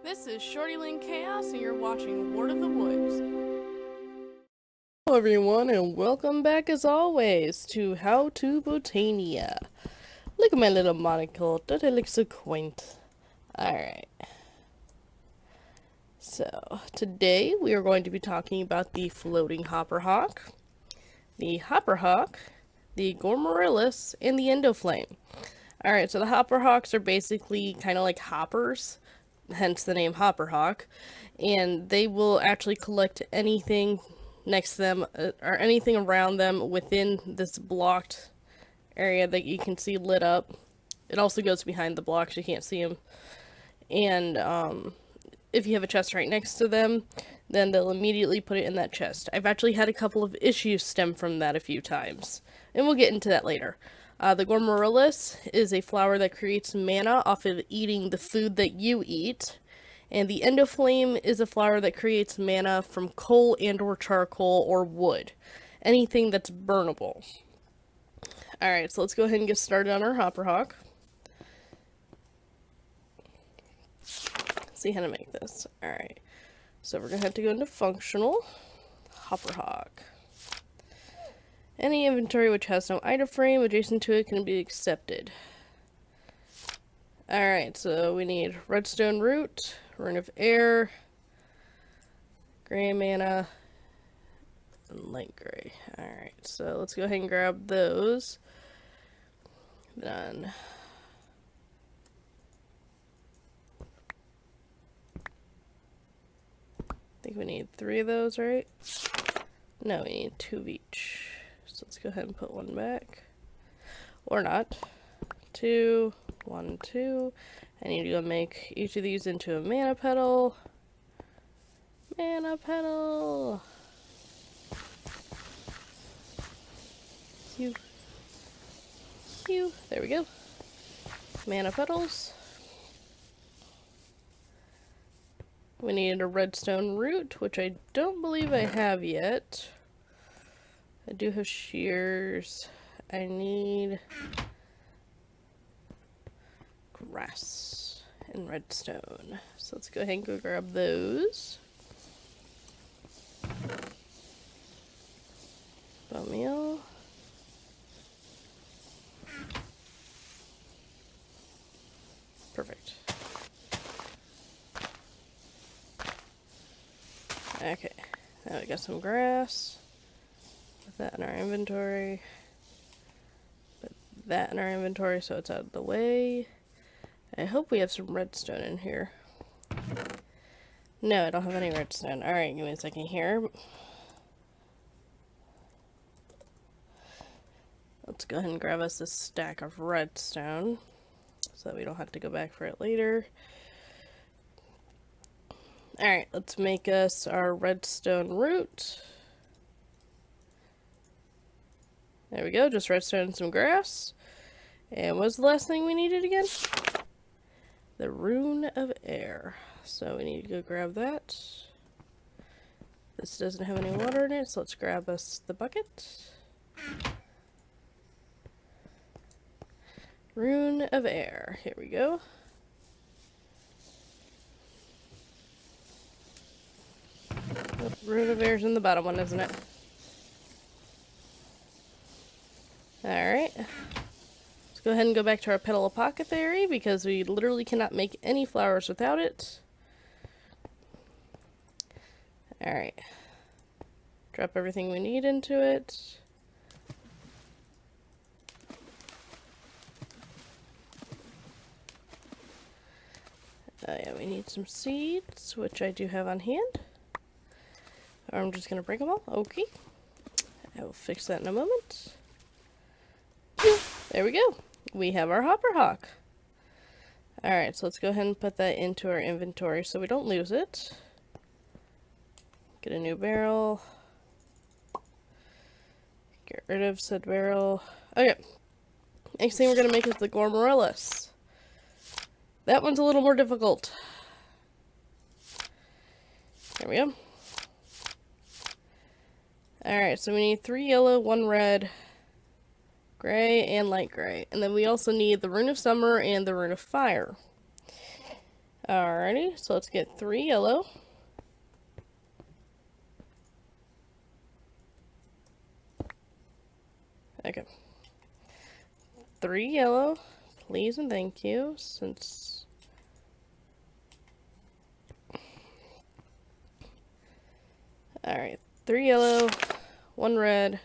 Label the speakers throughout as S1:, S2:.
S1: This is Shortyling Chaos, and you're watching Ward of the Woods.
S2: Hello everyone, and welcome back as always to How to Botania. Look at my little monocle, don't it look so quaint? Alright. So, today we are going to be talking about the floating Hopperhock, the Hopperhock, the Gourmaryliss, and the EndoFlame. Alright, so the Hopperhocks are basically kind of like hoppers, hence the name Hopperhock, and they will actually collect anything next to them or anything around them within this blocked area that you can see lit up. It also goes behind the blocks, you can't see them. And if you have a chest right next to them, then they'll immediately put it in that chest. I've actually had a couple of issues stem from that a few times, and we'll get into that later. The Gourmaryliss is a flower that creates mana off of eating the food that you eat. And the EndoFlame is a flower that creates mana from coal and or charcoal or wood. Anything that's burnable. Alright, so let's go ahead and get started on our Hopperhock. See how to make this. Alright, so we're going to have to go into Functional. Hopperhock. Any inventory which has no item frame adjacent to it can be accepted. Alright, so we need redstone root, rune of air, gray mana, and light gray. Alright, so let's go ahead and grab those. Done. I think we need 3 of those, right? No, we need 2 of each. So let's go ahead and put 1 back. Or not. 2, 1, 2. I need to go make each of these into a mana petal. Mana petal! Q. Q. There we go. Mana petals. We need a redstone root, which I don't believe I have yet. I do have shears. I need grass and redstone. So let's go ahead and go grab those. Bone meal. Perfect. Okay, now we got some grass. Put that in our inventory. Put that in our inventory so it's out of the way. I hope we have some redstone in here. No, I don't have any redstone. Alright, give me a second here. Let's go ahead and grab us a stack of redstone so that we don't have to go back for it later. Alright, let's make us our redstone root. There we go, just redstone and some grass. And what's the last thing we needed again? The rune of air. So we need to go grab that. This doesn't have any water in it, so let's grab us the bucket. Rune of air. Here we go. Oh, rune of air's in the bottom one, isn't it? Alright. Let's go ahead and go back to our petal apothecary because we literally cannot make any flowers without it. Alright. Drop everything we need into it. Yeah, we need some seeds, which I do have on hand. Or I'm just going to break them all. Okay. I will fix that in a moment. There we go. We have our Hopperhock. Alright, so let's go ahead and put that into our inventory so we don't lose it. Get a new barrel. Get rid of said barrel. Okay. Next thing we're going to make is the Gourmaryliss. That one's a little more difficult. There we go. Alright, so we need 3 yellow, 1 red, gray, and light gray. And then we also need the Rune of Summer and the Rune of Fire. Alrighty, so let's get 3 yellow. Okay. 3 yellow, please and thank you, since... Alright, 3 yellow, 1 red.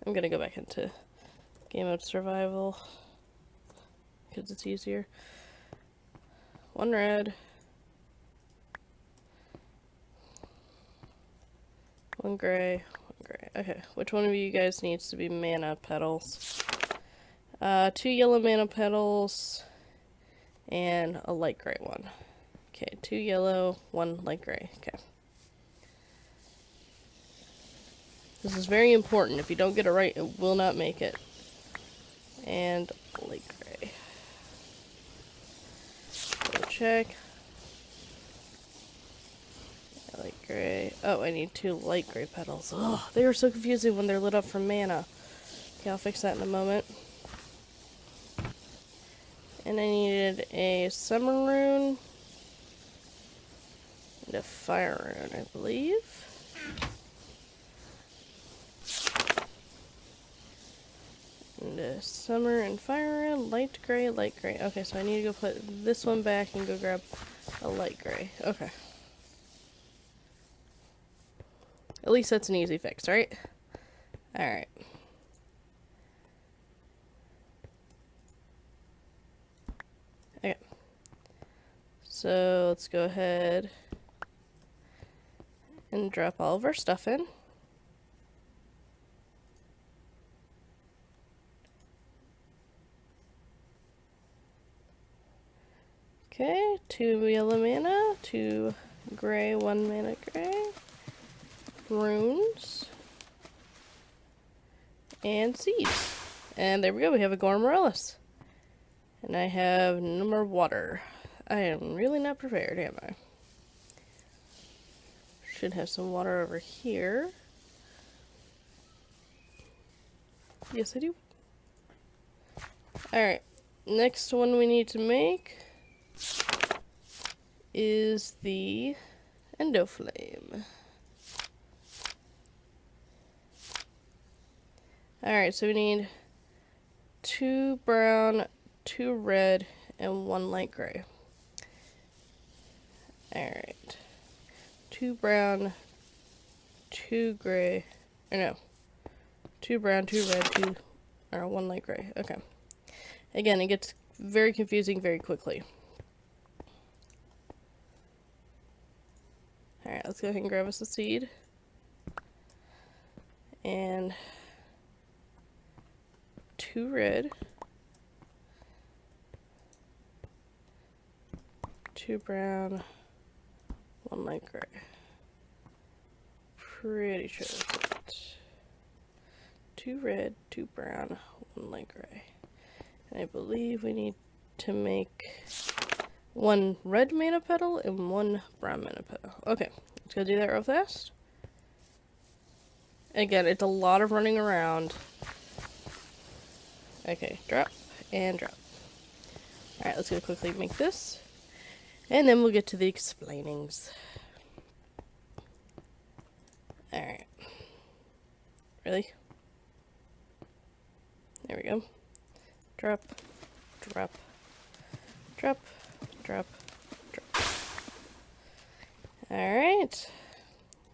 S2: I'm gonna go back into game mode survival, because it's easier. 1 red. 1 gray, 1 gray. Okay, which one of you guys needs to be mana petals? 2 yellow mana petals, and a light gray one. Okay, 2 yellow, 1 light gray. Okay. This is very important. If you don't get it right, it will not make it. And light gray. Go check. Light gray. Oh, I need 2 light gray petals. Oh, they are so confusing when they're lit up from mana. Okay, I'll fix that in a moment. And I needed a summer rune and a fire rune, I believe. And a summer and fire rune, light gray, light gray. Okay, so I need to go put this one back and go grab a light gray. Okay. At least that's an easy fix, right? Alright. Okay. So let's go ahead and drop all of our stuff in. Okay, 2 yellow mana, 2 gray, 1 mana gray, runes, and seeds. And there we go, we have a Gourmaryliss. And I have no more water. I am really not prepared, am I? Should have some water over here. Yes, I do. Alright, next one we need to make is the EndoFlame. Alright, so we need 2 brown, 2 red, and 1 light gray. Alright. 2 brown, 2 gray, or no. 2 brown, 2 red, 2, or 1 light gray. Okay. Again, it gets very confusing very quickly. Alright, let's go ahead and grab us a seed. And 2 red. 2 brown, 1 light gray. Pretty sure that's it. 2 red, 2 brown, 1 light gray. And I believe we need to make 1 red mana petal and 1 brown mana petal. Okay, let's go do that real fast. Again, it's a lot of running around. Okay, drop and drop. Alright, let's go quickly make this. And then we'll get to the explainings. Alright. Really? There we go. Drop, drop, drop, drop, drop. Alright.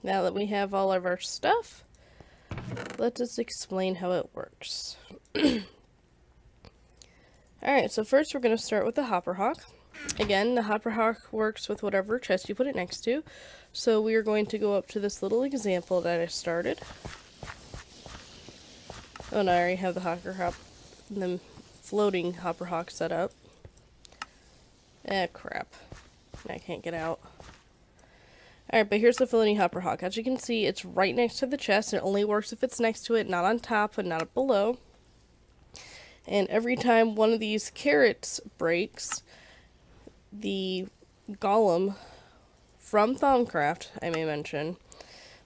S2: Now that we have all of our stuff, let us explain how it works. Alright, so first we're going to start with the Hopperhock. Again, the Hopperhock works with whatever chest you put it next to. So we are going to go up to this little example that I started. Oh no, I already have the floating Hopperhock set up. Crap. I can't get out. Alright, but here's the floating Hopperhock. As you can see, it's right next to the chest. It only works if it's next to it, not on top and not up below. And every time one of these carrots breaks, the golem from Thaumcraft, I may mention,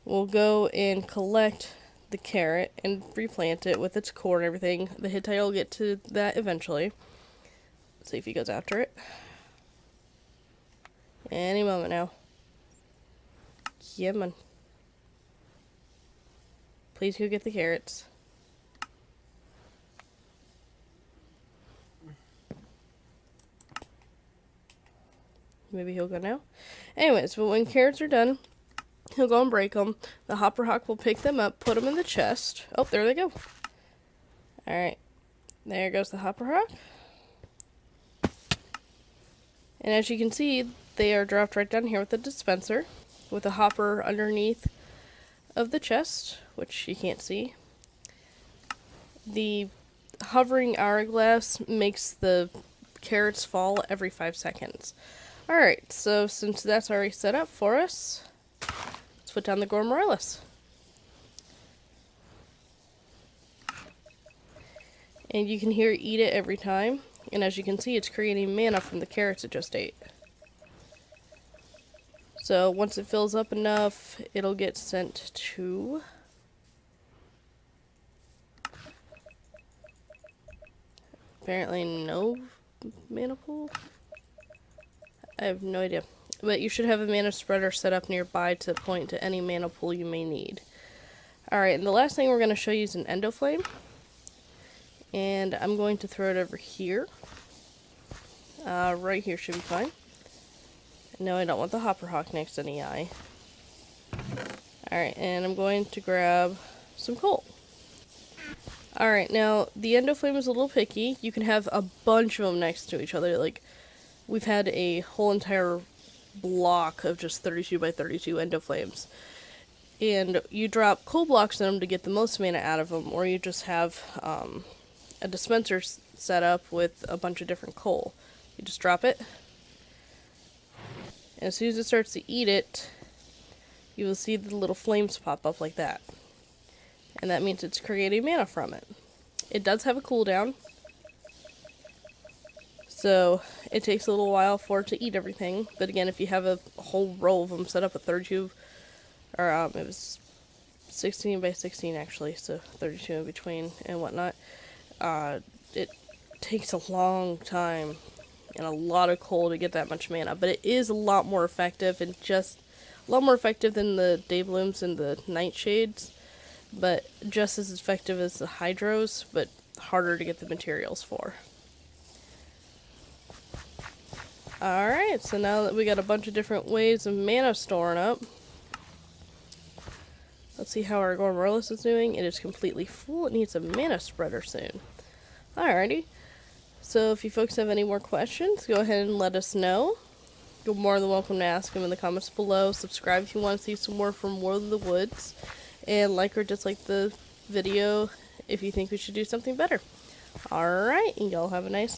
S2: will go and collect the carrot and replant it with its core and everything. The Hittite will get to that eventually. Let's see if he goes after it. Any moment now. Yeah, man. Please go get the carrots. Maybe he'll go now. Anyways, but when carrots are done, he'll go and break them. The Hopperhock will pick them up, put them in the chest. Oh, there they go. Alright. There goes the Hopperhock. And as you can see, they are dropped right down here with the dispenser, with a hopper underneath of the chest, which you can't see. The hovering hourglass makes the carrots fall every 5 seconds. Alright, so since that's already set up for us, let's put down the Gourmaryliss. And you can hear it eat it every time. And as you can see, it's creating mana from the carrots it just ate. So once it fills up enough, it'll get sent to... apparently no mana pool? I have no idea. But you should have a mana spreader set up nearby to point to any mana pool you may need. Alright, and the last thing we're going to show you is an EndoFlame. And I'm going to throw it over here. Right here should be fine. No, I don't want the Hopperhock next to the eye. Alright, and I'm going to grab some coal. Alright, now, the EndoFlame is a little picky. You can have a bunch of them next to each other. Like, we've had a whole entire block of just 32 by 32 EndoFlames. And you drop coal blocks in them to get the most mana out of them, or you just have a dispenser set up with a bunch of different coal. You just drop it. And as soon as it starts to eat it, you will see the little flames pop up like that. And that means it's creating mana from it. It does have a cooldown. So it takes a little while for it to eat everything. But again, if you have a whole row of them set up at 32, or it was 16 by 16 actually, so 32 in between and whatnot, it takes a long time and a lot of coal to get that much mana. But it is a lot more effective, and just a lot more effective than the Dayblooms and the Nightshades, but just as effective as the Hydros, but harder to get the materials for. Alright, so now that we got a bunch of different ways of mana storing up, let's see how our Gourmaryliss is doing. It is completely full. It needs a mana spreader soon. Alrighty. So if you folks have any more questions, go ahead and let us know. You're more than welcome to ask them in the comments below. Subscribe if you want to see some more from World of the Woods. And like or dislike the video if you think we should do something better. Alright, and y'all have a nice